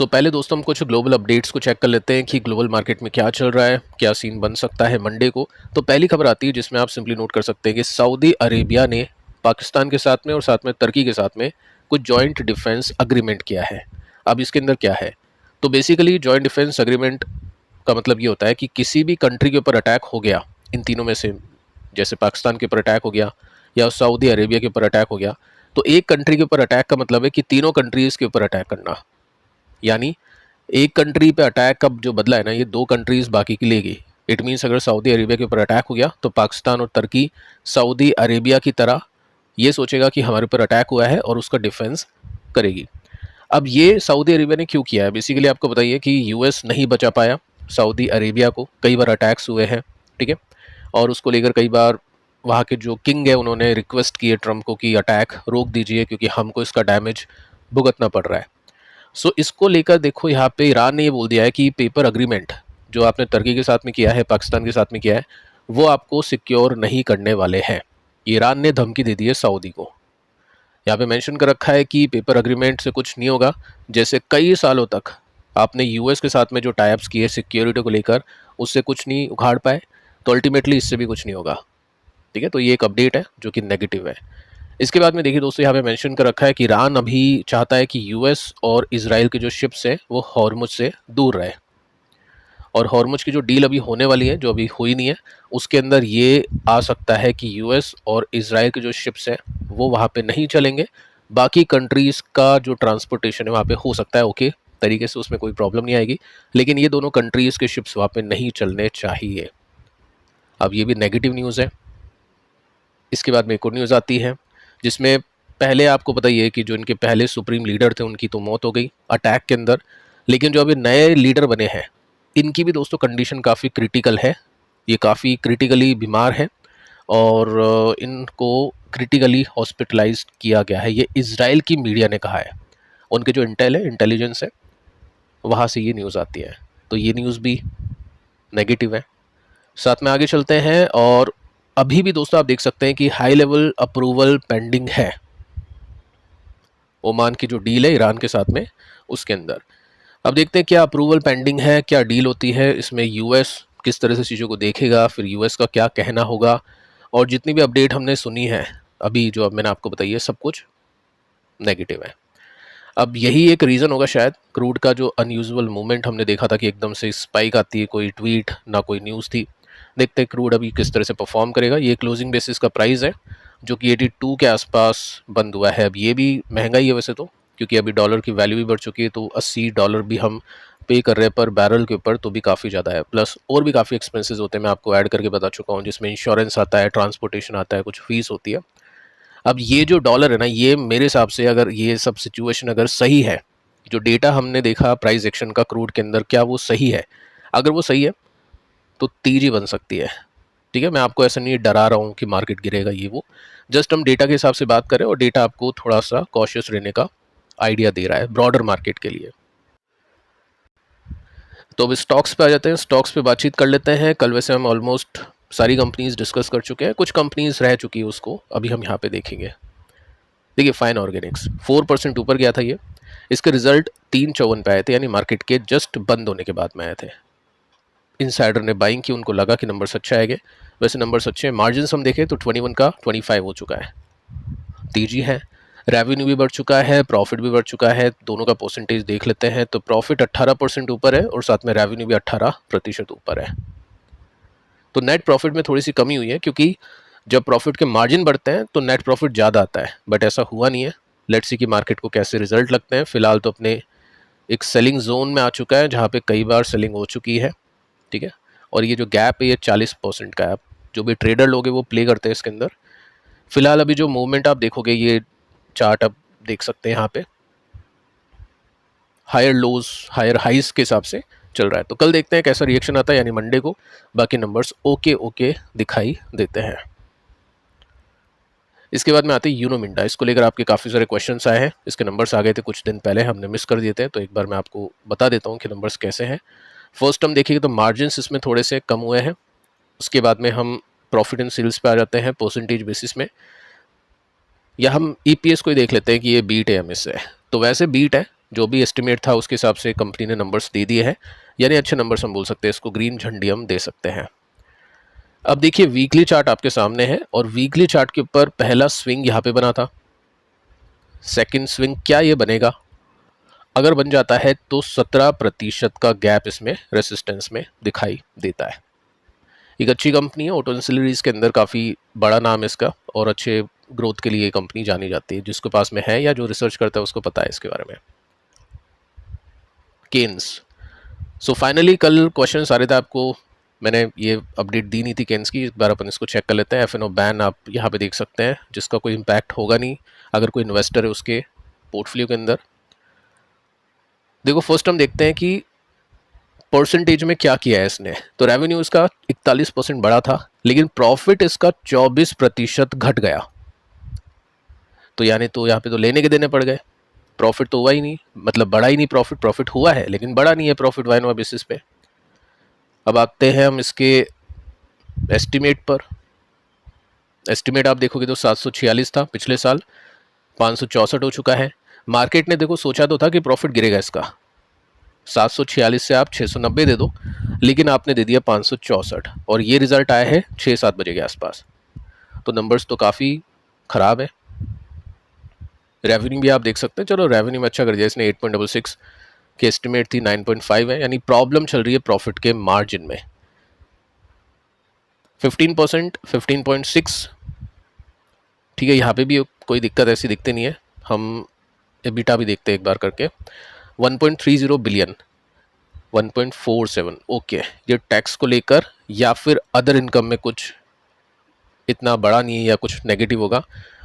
पहले दोस्तों हम कुछ ग्लोबल अपडेट्स को चेक कर लेते हैं कि ग्लोबल मार्केट में क्या चल रहा है, क्या सीन बन सकता है मंडे को। तो पहली खबर आती है जिसमें आप सिंपली नोट कर सकते हैं कि सऊदी अरेबिया ने पाकिस्तान के साथ में और साथ में तुर्की के साथ में कुछ जॉइंट डिफेंस अग्रीमेंट किया है। अब इसके अंदर क्या है, तो बेसिकली जॉइंट डिफेंस अग्रीमेंट का मतलब ये होता है कि किसी भी कंट्री के ऊपर अटैक हो गया, इन तीनों में से जैसे पाकिस्तान के ऊपर अटैक हो गया या सऊदी अरेबिया के ऊपर अटैक हो गया, तो एक कंट्री के ऊपर अटैक का मतलब है कि तीनों कंट्रीज़ के ऊपर अटैक करना। यानी एक कंट्री पे अटैक का जो बदला है ना, ये दो कंट्रीज बाकी की लेगी। इट मीन्स अगर सऊदी अरेबिया के ऊपर अटैक हो गया तो पाकिस्तान और तुर्की सऊदी अरेबिया की तरह ये सोचेगा कि हमारे ऊपर अटैक हुआ है और उसका डिफेंस करेगी। अब ये सऊदी अरेबिया ने क्यों किया है, बेसिकली आपको बताइए कि यूएस नहीं बचा पाया सऊदी अरेबिया को, कई बार अटैक्स हुए हैं, ठीक है। और उसको लेकर कई बार वहाँ के जो किंग है उन्होंने रिक्वेस्ट की है ट्रम्प को कि अटैक रोक दीजिए क्योंकि हमको इसका डैमेज भुगतना पड़ रहा है। इसको लेकर देखो यहाँ पे ईरान ने ये बोल दिया है कि पेपर अग्रीमेंट जो आपने तुर्की के साथ में किया है, पाकिस्तान के साथ में किया है, वो आपको सिक्योर नहीं करने वाले हैं। ईरान ने धमकी दे दी है सऊदी को। यहाँ पे मेंशन कर रखा है कि पेपर अग्रीमेंट से कुछ नहीं होगा। जैसे कई सालों तक आपने यूएस के साथ में जो टाइप्स किए सिक्योरिटी को लेकर, उससे कुछ नहीं उखाड़ पाए, तो अल्टीमेटली इससे भी कुछ नहीं होगा, ठीक है। तो ये एक अपडेट है जो कि नेगेटिव है। इसके बाद में देखिए दोस्तों, यहाँ पे मेंशन कर रखा है कि ईरान अभी चाहता है कि यूएस और इजराइल के जो शिप्स हैं वो हॉर्मुज से दूर रहे। और हॉर्मुज की जो डील अभी होने वाली है, जो अभी हुई नहीं है, उसके अंदर ये आ सकता है कि यूएस और इजराइल के जो शिप्स हैं वो वहाँ पे नहीं चलेंगे। बाकी कंट्रीज़ का जो ट्रांसपोर्टेशन है वहाँ पे हो सकता है ओके तरीके से, उसमें कोई प्रॉब्लम नहीं आएगी, लेकिन ये दोनों कंट्रीज़ के शिप्स वहाँ पे नहीं चलने चाहिए। अब ये भी नेगेटिव न्यूज़ है। इसके बाद में एक और न्यूज़ आती है जिसमें पहले आपको पता ही है कि जो इनके पहले सुप्रीम लीडर थे उनकी तो मौत हो गई अटैक के अंदर, लेकिन जो अभी नए लीडर बने हैं इनकी भी दोस्तों कंडीशन काफ़ी क्रिटिकल है। ये काफ़ी क्रिटिकली बीमार है और इनको क्रिटिकली हॉस्पिटलाइज किया गया है, ये इजराइल की मीडिया ने कहा है। उनके जो इंटेल है, इंटेलिजेंस है, वहाँ से ये न्यूज़ आती है। तो ये न्यूज़ भी नेगेटिव है। साथ में आगे चलते हैं और अभी भी दोस्तों आप देख सकते हैं कि हाई लेवल अप्रूवल पेंडिंग है ओमान की जो डील है ईरान के साथ में, उसके अंदर। अब देखते हैं क्या अप्रूवल पेंडिंग है, क्या डील होती है इसमें, यूएस किस तरह से चीज़ों को देखेगा, फिर यूएस का क्या कहना होगा। और जितनी भी अपडेट हमने सुनी है अभी, जो अब मैंने आपको बताई है, सब कुछ नेगेटिव है। अब यही एक रीज़न होगा शायद क्रूड का जो अनयूजुअल मूवमेंट हमने देखा था कि एकदम से स्पाइक आती है, कोई ट्वीट ना कोई न्यूज़ थी। देखते हैं क्रूड अभी किस तरह से परफॉर्म करेगा। ये क्लोजिंग बेसिस का प्राइस है जो कि 82 के आसपास बंद हुआ है। अब ये भी महंगा ही है वैसे तो, क्योंकि अभी डॉलर की वैल्यू भी बढ़ चुकी है, तो $80 भी हम पे कर रहे हैं पर बैरल के ऊपर, तो भी काफ़ी ज़्यादा है। प्लस और भी काफ़ी एक्सपेंसेस होते हैं, मैं आपको ऐड करके बता चुका हूँ, जिसमें इंश्योरेंस आता है, ट्रांसपोर्टेशन आता है, कुछ फीस होती है। अब ये जो डॉलर है ना, ये मेरे हिसाब से अगर ये सब सिचुएशन अगर सही है, जो डेटा हमने देखा प्राइस एक्शन का क्रूड के अंदर, क्या वो सही है? अगर वो सही है तो तेजी बन सकती है, ठीक है। मैं आपको ऐसा नहीं डरा रहा हूँ कि मार्केट गिरेगा ये वो, जस्ट हम डेटा के हिसाब से बात करें और डेटा आपको थोड़ा सा कॉशियस रहने का आइडिया दे रहा है ब्रॉडर मार्केट के लिए। तो अब स्टॉक्स पे आ जाते हैं, स्टॉक्स पे बातचीत कर लेते हैं। कल वैसे हम ऑलमोस्ट सारी कंपनीज डिस्कस कर चुके हैं, कुछ कंपनीज रह चुकी है, उसको अभी हम यहाँ पे देखेंगे। देखिए फाइन ऑर्गेनिक्स 4% ऊपर गया था ये, इसके रिजल्ट 354 पे आए थे, यानी मार्केट के जस्ट बंद होने के बाद में आए थे। इनसाइडर ने बाइंग की, उनको लगा कि नंबर अच्छे आएंगे, वैसे नंबर अच्छे हैं। मार्जिन हम देखें तो 21 का 25 हो चुका है, तेजी है। रेवेन्यू भी बढ़ चुका है, प्रॉफिट भी बढ़ चुका है। दोनों का परसेंटेज देख लेते हैं तो प्रॉफिट 18% ऊपर है और साथ में रेवेन्यू भी 18% ऊपर है। तो नेट प्रॉफिट में थोड़ी सी कमी हुई है, क्योंकि जब प्रॉफिट के मार्जिन बढ़ते हैं तो नेट प्रॉफिट ज़्यादा आता है, बट ऐसा हुआ नहीं है। लेट्स सी कि मार्केट को कैसे रिजल्ट लगते हैं। फिलहाल तो अपने एक सेलिंग जोन में आ चुका है जहाँ पे कई बार सेलिंग हो चुकी है, ठीक है। और ये जो गैप है ये 40% का है। जो भी ट्रेडर लोग हैं वो प्ले करते हैं इसके अंदर। फिलहाल अभी जो मूवमेंट आप देखोगे, ये चार्ट आप देख सकते हैं यहाँ पे, हायर लोज हायर हाइज के हिसाब से चल रहा है। तो कल देखते हैं कैसा रिएक्शन आता है, यानी मंडे को। बाकी नंबर्स ओके ओके दिखाई देते हैं। इसके बाद में आते हैं यूनो मिंडा। इसको लेकर आपके काफ़ी सारे क्वेश्चंस आए हैं, इसके नंबर्स आ गए थे कुछ दिन पहले, हमने मिस कर दिए थे, तो एक बार मैं आपको बता देता हूँ कि नंबर्स कैसे हैं। फर्स्ट हम देखेंगे तो मार्जिन इसमें थोड़े से कम हुए हैं। उसके बाद में हम प्रॉफिट एंड सेल्स पे आ जाते हैं परसेंटेज बेसिस में, या हम ईपीएस को ही देख लेते हैं कि ये बीट है, मिस है। तो वैसे बीट है, जो भी एस्टिमेट था उसके हिसाब से कंपनी ने नंबर्स दे दिए हैं, यानी अच्छे नंबर्स हम बोल सकते हैं, इसको ग्रीन झंडी हम दे सकते हैं। अब देखिए वीकली चार्ट आपके सामने है और वीकली चार्ट के ऊपर पहला स्विंग यहाँ पे बना था, सेकंड स्विंग क्या ये बनेगा? अगर बन जाता है तो 17% का गैप इसमें रेसिस्टेंस में दिखाई देता है। एक अच्छी कंपनी है, ऑटो एंसिलरीज के अंदर काफ़ी बड़ा नाम है इसका और अच्छे ग्रोथ के लिए ये कंपनी जानी जाती है। जिसके पास में है या जो रिसर्च करता है उसको पता है इसके बारे में। केन्स, सो फाइनली कल क्वेश्चन आ रहे थे आपको, मैंने ये अपडेट दी नहीं थी केन्स की, इस बार अपन इसको चेक कर लेते हैं। एफ.एन.ओ बैन आप यहाँ पे देख सकते हैं, जिसका कोई इम्पैक्ट होगा नहीं अगर कोई इन्वेस्टर है उसके पोर्टफोलियो के अंदर। देखो फर्स्ट हम देखते हैं कि परसेंटेज में क्या किया है इसने। तो रेवेन्यू इसका 41% बढ़ा था, लेकिन प्रॉफिट इसका 24% घट गया। तो यानी तो यहाँ पे तो लेने के देने पड़ गए, प्रॉफिट तो हुआ ही नहीं, मतलब बढ़ा ही नहीं प्रॉफिट, प्रॉफिट हुआ है लेकिन बढ़ा नहीं है प्रॉफिट वाई बेसिस पे। अब आते हैं हम इसके एस्टिमेट पर। एस्टिमेट आप देखोगे तो 746 था पिछले साल, 564 हो चुका है। मार्केट ने देखो सोचा तो था कि प्रॉफिट गिरेगा इसका, 746 से आप 690 दे दो, लेकिन आपने दे दिया 564 और ये रिजल्ट आया है 6-7 बजे के आसपास। तो नंबर्स तो काफ़ी ख़राब है। रेवेन्यू भी आप देख सकते हैं, चलो रेवेन्यू में अच्छा कर दिया इसने, 8.66 की एस्टिमेट थी 9.5 है, यानी प्रॉब्लम चल रही है प्रॉफिट के मार्जिन में। 15%, 15.6, ठीक है, यहाँ पे भी कोई दिक्कत ऐसी दिखती नहीं है। हम एबिटा भी देखते हैं एक बार करके, 1.30 बिलियन, 1.47, ओके। ये टैक्स को लेकर या फिर अदर इनकम में कुछ इतना बड़ा नहीं है या कुछ नेगेटिव होगा,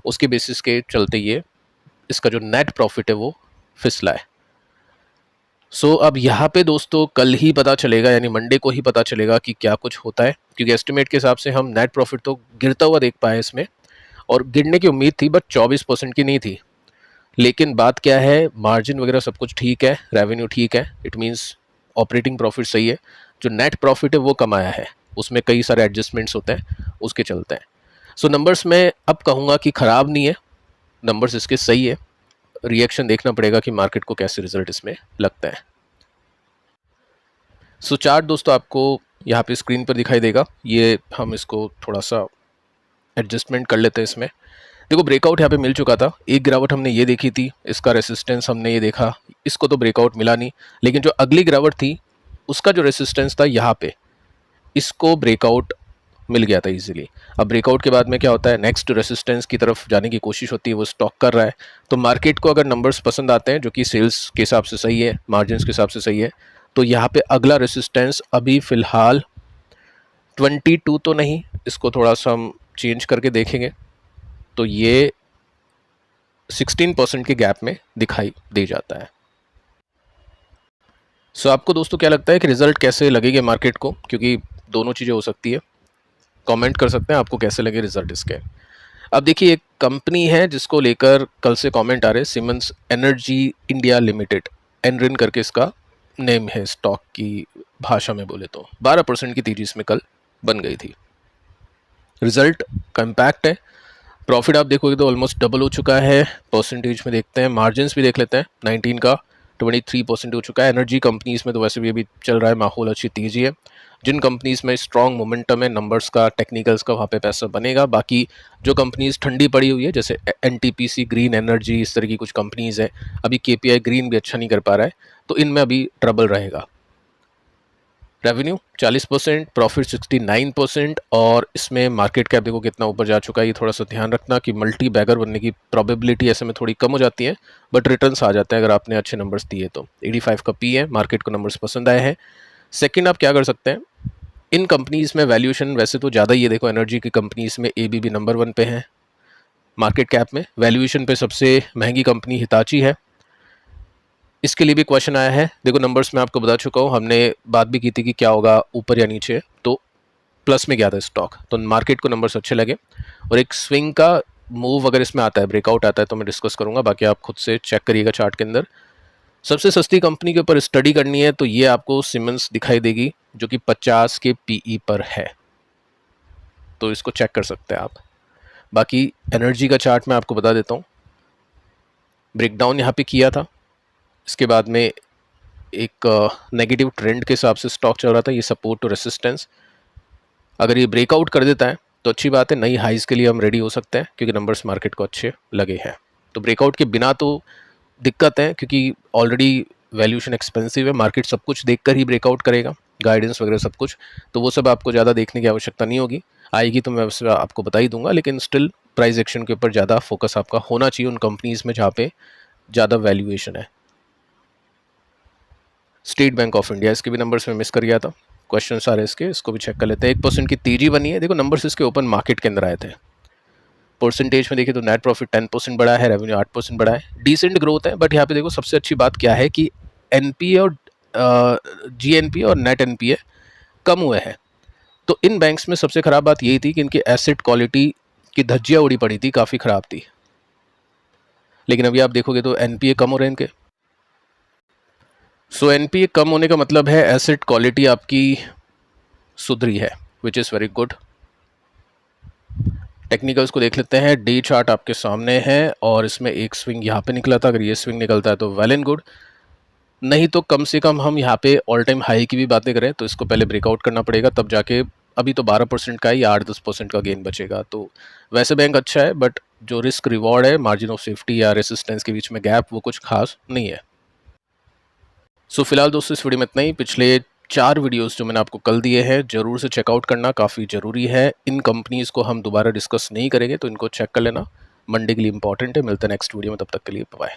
उसके बेसिस के चलते ये इसका जो नेट प्रॉफिट है वो फिसला है। सो अब यहाँ पे दोस्तों कल ही पता चलेगा, यानी मंडे को ही पता चलेगा कि क्या कुछ होता है, क्योंकि एस्टिमेट के हिसाब से हम नेट प्रॉफिट तो गिरता हुआ देख पाए इसमें, और गिरने की उम्मीद थी बट 24% की नहीं थी। लेकिन बात क्या है, मार्जिन वगैरह सब कुछ ठीक है, रेवेन्यू ठीक है, इट मीन्स ऑपरेटिंग प्रॉफिट सही है, जो नेट प्रॉफिट है वो कम आया है, उसमें कई सारे एडजस्टमेंट्स होते हैं उसके चलते हैं। सो नंबर्स में अब कहूँगा कि ख़राब नहीं है, नंबर्स इसके सही है। रिएक्शन देखना पड़ेगा कि मार्केट को कैसे रिजल्ट इसमें लगता है। सो चार्ट दोस्तों आपको यहाँ पे स्क्रीन पर दिखाई देगा, ये हम इसको थोड़ा सा एडजस्टमेंट कर लेते हैं इसमें। देखो ब्रेकआउट यहाँ पे मिल चुका था, एक गिरावट हमने ये देखी थी, इसका रेसिस्टेंस हमने ये देखा, इसको तो ब्रेकआउट मिला नहीं, लेकिन जो अगली गिरावट थी उसका जो रेसिस्टेंस था यहाँ पे, इसको ब्रेकआउट मिल गया था इजीली। अब ब्रेकआउट के बाद में क्या होता है, नेक्स्ट रेसिस्टेंस की तरफ जाने की कोशिश होती है, वो स्टॉक कर रहा है। तो मार्केट को अगर नंबर्स पसंद आते हैं जो कि सेल्स के हिसाब से सही है, मार्जिन के हिसाब से सही है, तो यहाँ पे अगला रेसिस्टेंस अभी फ़िलहाल 22 तो नहीं, इसको थोड़ा सा हम चेंज करके देखेंगे तो ये 16% के गैप में दिखाई दे जाता है। सो आपको दोस्तों क्या लगता है कि रिजल्ट कैसे लगेगा मार्केट को, क्योंकि दोनों चीज़ें हो सकती है, कमेंट कर सकते हैं आपको कैसे लगे रिजल्ट इसके। अब देखिए एक कंपनी है जिसको लेकर कल से कमेंट आ रहे हैं, सीमेंस एनर्जी इंडिया लिमिटेड, एनरिन करके इसका नेम है स्टॉक की भाषा में बोले तो। 12% की तेजी इसमें कल बन गई थी। रिजल्ट का इम्पैक्ट है, प्रॉफिट आप देखोगे तो ऑलमोस्ट डबल हो चुका है। परसेंटेज में देखते हैं, मार्जिन्स भी देख लेते हैं, 19 का 23% हो चुका है। एनर्जी कंपनीज़ में तो वैसे भी अभी चल रहा है माहौल, अच्छी तेज़ी है। जिन कंपनीज़ में स्ट्रॉन्ग मोमेंटम है, नंबर्स का, टेक्निकल्स का, वहाँ पे पैसा बनेगा। बाकी जो कंपनीज़ ठंडी पड़ी हुई है जैसे एनटीपीसी, ग्रीन एनर्जी, इस तरह की कुछ कंपनीज़ है, अभी केपीआई ग्रीन भी अच्छा नहीं कर पा रहा है, तो इनमें अभी ट्रबल रहेगा। रेवेन्यू 40%, प्रॉफिट 69%, और इसमें मार्केट कैप देखो कितना ऊपर जा चुका है। ये थोड़ा सा ध्यान रखना कि मल्टी बैगर बनने की प्रोबेबिलिटी ऐसे में थोड़ी कम हो जाती है, बट रिटर्न्स आ जाते हैं अगर आपने अच्छे नंबर्स दिए तो। 85 का पी है, मार्केट को नंबर्स पसंद आए हैं। सेकंड आप क्या कर सकते हैं, इन कंपनीज़ में वैल्यूएशन वैसे तो ज़्यादा ही है, देखो एनर्जी की कंपनीज़ में एबीबी नंबर 1 पे है मार्केट कैप में, वैल्यूएशन पे सबसे महंगी कंपनी हिताची है। इसके लिए भी क्वेश्चन आया है, देखो नंबर्स मैं आपको बता चुका हूँ, हमने बात भी की थी कि क्या होगा ऊपर या नीचे, तो प्लस में गया था स्टॉक, तो मार्केट को नंबर्स अच्छे लगे। और एक स्विंग का मूव अगर इसमें आता है, ब्रेकआउट आता है, तो मैं डिस्कस करूंगा, बाकी आप खुद से चेक करिएगा चार्ट के अंदर। सबसे सस्ती कंपनी के ऊपर स्टडी करनी है तो ये आपको सीमेंस दिखाई देगी, जो कि 50 के पीई पर है, तो इसको चेक कर सकते हैं आप। बाकी एनर्जी का चार्ट मैं आपको बता देता हूँ, ब्रेकडाउन यहाँ पे किया था, इसके बाद में एक नेगेटिव ट्रेंड के हिसाब से स्टॉक चल रहा था, ये सपोर्ट टू रेसिस्टेंस। अगर ये ब्रेकआउट कर देता है तो अच्छी बात है, नई हाइज के लिए हम रेडी हो सकते हैं क्योंकि नंबर्स मार्केट को अच्छे लगे हैं। तो ब्रेकआउट के बिना तो दिक्कत है क्योंकि ऑलरेडी वैल्यूएशन एक्सपेंसिव है, मार्केट सब कुछ देखकर ही ब्रेकआउट करेगा, गाइडेंस वगैरह सब कुछ, तो वो सब आपको ज़्यादा देखने की आवश्यकता नहीं होगी। आएगी तो मैं उससे आपको बता ही दूंगा, लेकिन स्टिल प्राइस एक्शन के ऊपर ज़्यादा फोकस आपका होना चाहिए उन कंपनीज में जहाँ पे ज़्यादा वैल्यूएशन है। स्टेट बैंक ऑफ इंडिया, इसके भी नंबर्स में मिस कर गया था, क्वेश्चन सारे इसको भी चेक कर लेते हैं। 1% की तेजी बनी है, देखो नंबर्स इसके ओपन मार्केट के अंदर आए थे। परसेंटेज में देखिए तो नेट प्रॉफिट 10% बढ़ा है, रेवेन्यू 8% बढ़ा है, डिसेंट ग्रोथ है। बट यहाँ पे देखो सबसे अच्छी बात क्या है कि एनपीए और जीएनपीए और नेट एनपीए कम हुए हैं। तो इन बैंक्स में सबसे खराब बात यही थी कि इनकी एसेट क्वालिटी की धज्जियां उड़ी पड़ी थी, काफ़ी ख़राब थी। लेकिन अभी आप देखोगे तो एनपीए कम हो रहे हैं इनके। सो एनपीए कम होने का मतलब है एसेट क्वालिटी आपकी सुधरी है, which is very good. Technicals को देख लेते हैं। डे चार्ट आपके सामने है और इसमें एक स्विंग यहाँ पे निकला था, अगर ये स्विंग निकलता है तो वेल एंड गुड, नहीं तो कम से कम हम यहाँ पे ऑल टाइम हाई की भी बातें करें तो इसको पहले ब्रेकआउट करना पड़ेगा, तब जाके अभी तो 12% का ही 8-10% का गेन बचेगा। तो वैसे बैंक अच्छा है बट जो रिस्क रिवॉर्ड है, मार्जिन ऑफ सेफ्टी या रेसिस्टेंस के बीच में गैप, वो कुछ खास नहीं है। सो फिलहाल दोस्तों इस वीडियो में इतना ही। पिछले 4 वीडियोस जो मैंने आपको कल दिए हैं ज़रूर से चेकआउट करना, काफ़ी ज़रूरी है। इन कंपनीज़ को हम दोबारा डिस्कस नहीं करेंगे तो इनको चेक कर लेना, मंडे के लिए इंपॉर्टेंट है। मिलते हैं नेक्स्ट वीडियो में, तब तक के लिए बाय।